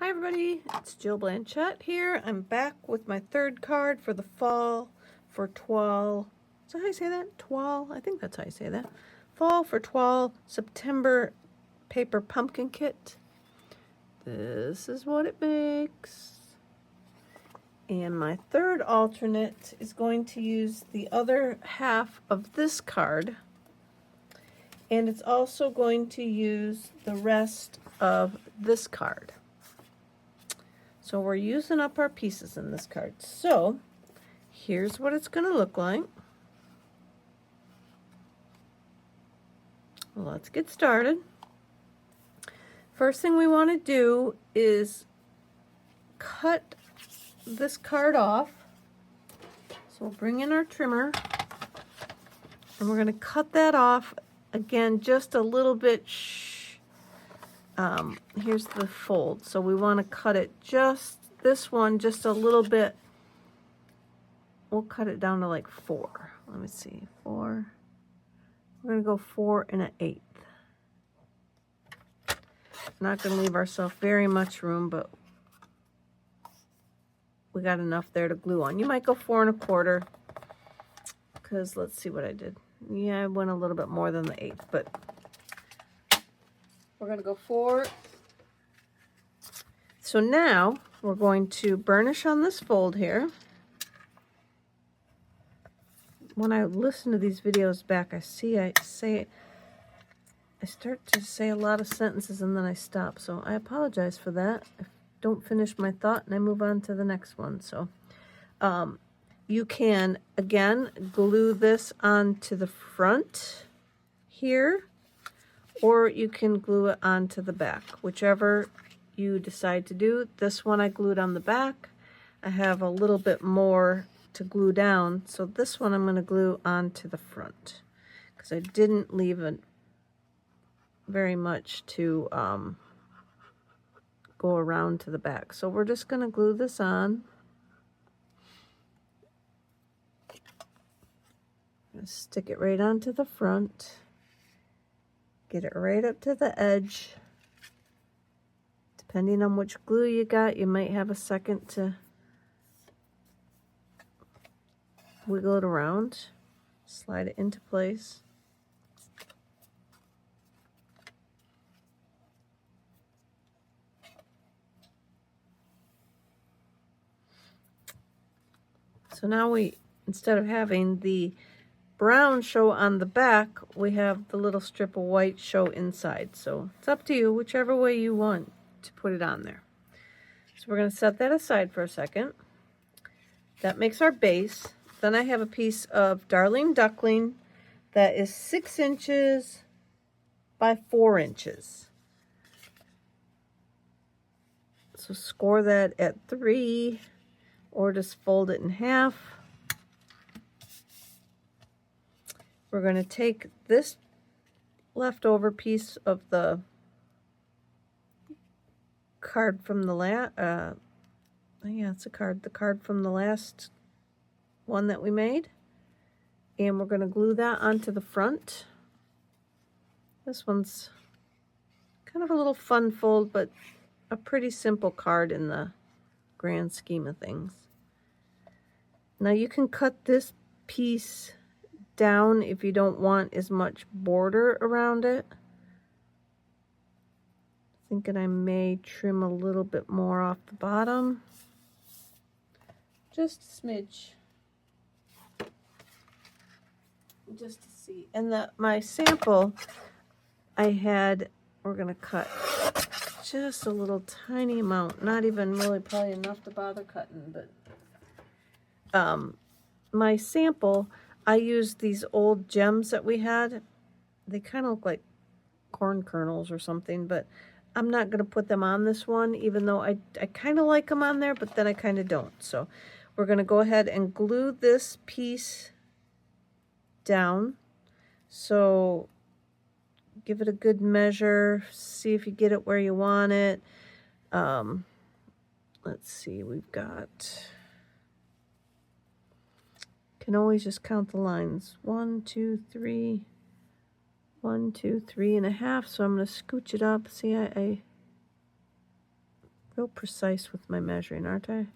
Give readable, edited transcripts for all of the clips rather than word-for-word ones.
Hi everybody, it's Jill Blanchette here. I'm back with my third card for the fall for Toile. Is that how you say that? Toile? I think that's how you say that. Fall for Toile September paper pumpkin kit. This is what it makes. And my third alternate is going to use the other half of this card. And it's also going to use the rest of this card. So we're using up our pieces in this card. So here's what it's going to look like. Let's get started. First thing we want to do is cut this card off. So we'll bring in our trimmer and we're going to cut that off again just a little bit. Here's the fold, so we want to cut it just this one just a little bit. We'll cut it down to like 4. Let me see, 4. We're going to go 4 1/8. Not going to leave ourselves very much room, but we got enough there to glue on. You might go 4 1/4 because let's see what I did. Yeah, I went a little bit more than the 1/8, but we're going to go 4. So now we're going to burnish on this fold here. When I listen to these videos back, I start to say a lot of sentences and then I stop. So I apologize for that. I don't finish my thought and I move on to the next one. So you can, again, glue this onto the front here, or you can glue it onto the back, whichever you decide to do. This one I glued on the back. I have a little bit more to glue down, so this one I'm going to glue onto the front because I didn't leave it very much to go around to the back. So we're just going to glue this on. Stick it right onto the front. Get it right up to the edge. Depending on which glue you got, you might have a second to wiggle it around, slide it into place. So now we, instead of having the brown show on the back, we have the little strip of white show inside. So it's up to you, whichever way you want to put it on there. So we're going to set that aside for a second. That makes our base. Then I have a piece of Darling Duckling that is 6 inches by 4 inches. So score that at 3, or just fold it in half. We're going to take this leftover piece of the card from the the card from the last one that we made, and we're going to glue that onto the front. This one's kind of a little fun fold, but a pretty simple card in the grand scheme of things. Now you can cut this piece down if you don't want as much border around it. Thinking I may trim a little bit more off the bottom. Just a smidge. Just to see. And my sample I had, we're going to cut just a little tiny amount. Not even really probably enough to bother cutting, but my sample, I used these old gems that we had. They kind of look like corn kernels or something, but I'm not going to put them on this one, even though I kind of like them on there, but then I kind of don't. So we're going to go ahead and glue this piece down. So give it a good measure. See if you get it where you want it. Let's see, we've got... Can always just count the lines. 1, 2, 3... 1, 2, 3 1/2. So I'm going to scooch it up. See, I real precise with my measuring, aren't I?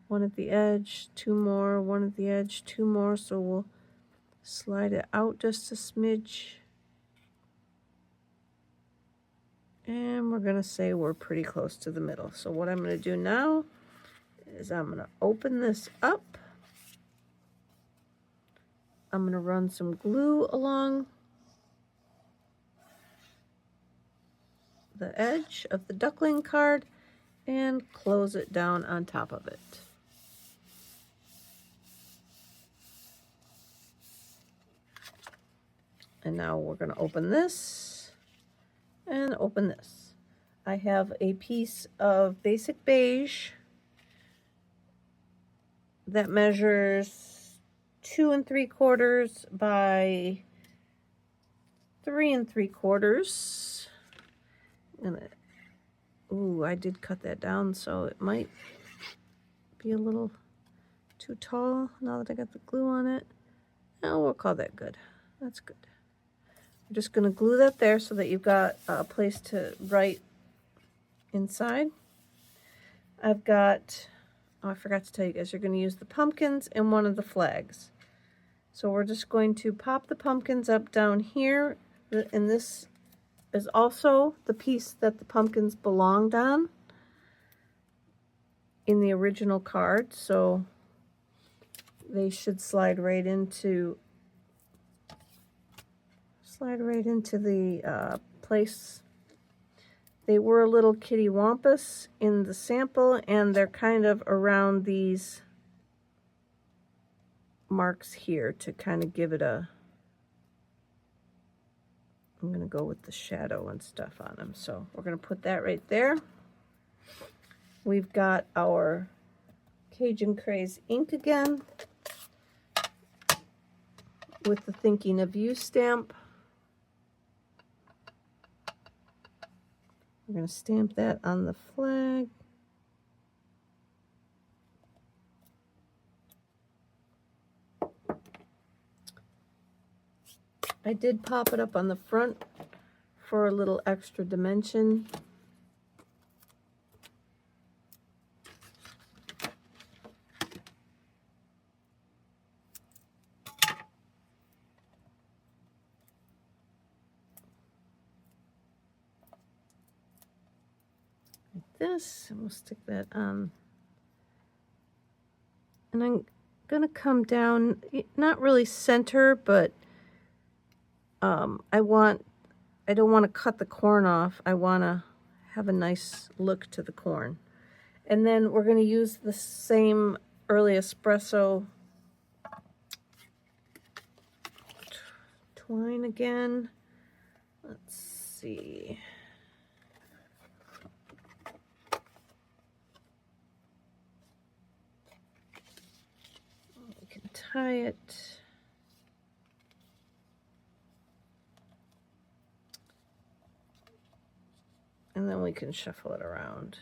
One at the edge, two more, one at the edge, two more, so we'll slide it out just a smidge. And we're gonna say we're pretty close to the middle. So what I'm gonna do now is I'm gonna open this up. I'm gonna run some glue along the edge of the duckling card and close it down on top of it. And now we're going to open this and open this. I have a piece of basic beige that measures 2 3/4 by 3 3/4. Ooh, I did cut that down, so it might be a little too tall now that I got the glue on it. No, we'll call that good. That's good. I'm just going to glue that there so that you've got a place to write inside. I've got, oh, I forgot to tell you guys, you're going to use the pumpkins and one of the flags. So we're just going to pop the pumpkins up down here, and this is also the piece that the pumpkins belonged on in the original card, so they should slide right into the place. They were a little kitty wampus in the sample, and they're kind of around these marks here to kind of give it a, I'm going to go with the shadow and stuff on them. So we're going to put that right there. We've got our Cajun Craze ink again with the Thinking of You stamp. We're going to stamp that on the flag. I did pop it up on the front for a little extra dimension. Like this, and we'll stick that on. And I'm going to come down, not really center, but I don't want to cut the corn off. I want to have a nice look to the corn. And then we're going to use the same early espresso twine again. Let's see. We can tie it. And then we can shuffle it around.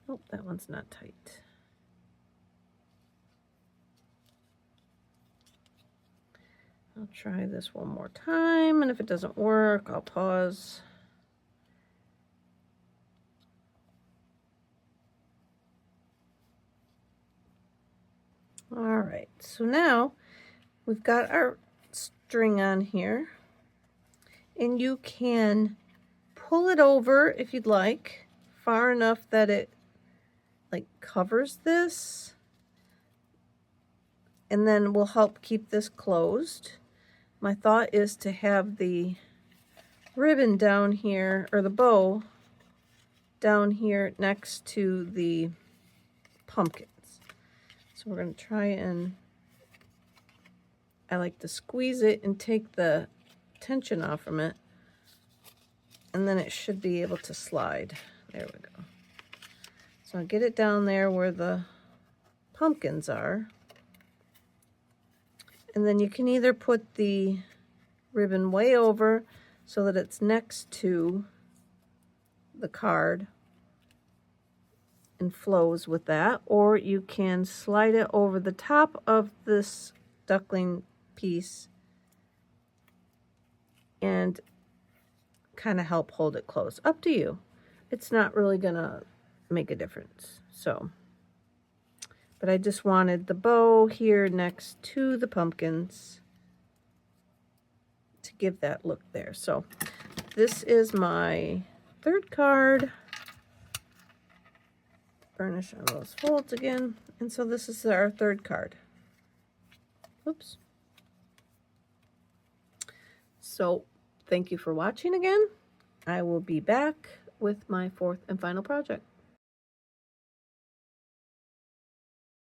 Oh, that one's not tight. I'll try this one more time, and if it doesn't work, I'll pause. All right, so now we've got our string on here, and you can pull it over if you'd like, far enough that it like covers this, and then will help keep this closed. My thought is to have the ribbon down here, or the bow down here next to the pumpkins. So we're going to try and, I like to squeeze it and take the tension off from it, and then it should be able to slide. There we go. So I'll get it down there where the pumpkins are. And then you can either put the ribbon way over so that it's next to the card and flows with that, or you can slide it over the top of this duckling piece and kind of help hold it close. Up to you. It's not really gonna make a difference. So, but I just wanted the bow here next to the pumpkins to give that look there. So this is my third card. Burnish on those folds again. And so this is our third card. Oops. So thank you for watching again. I will be back with my fourth and final project.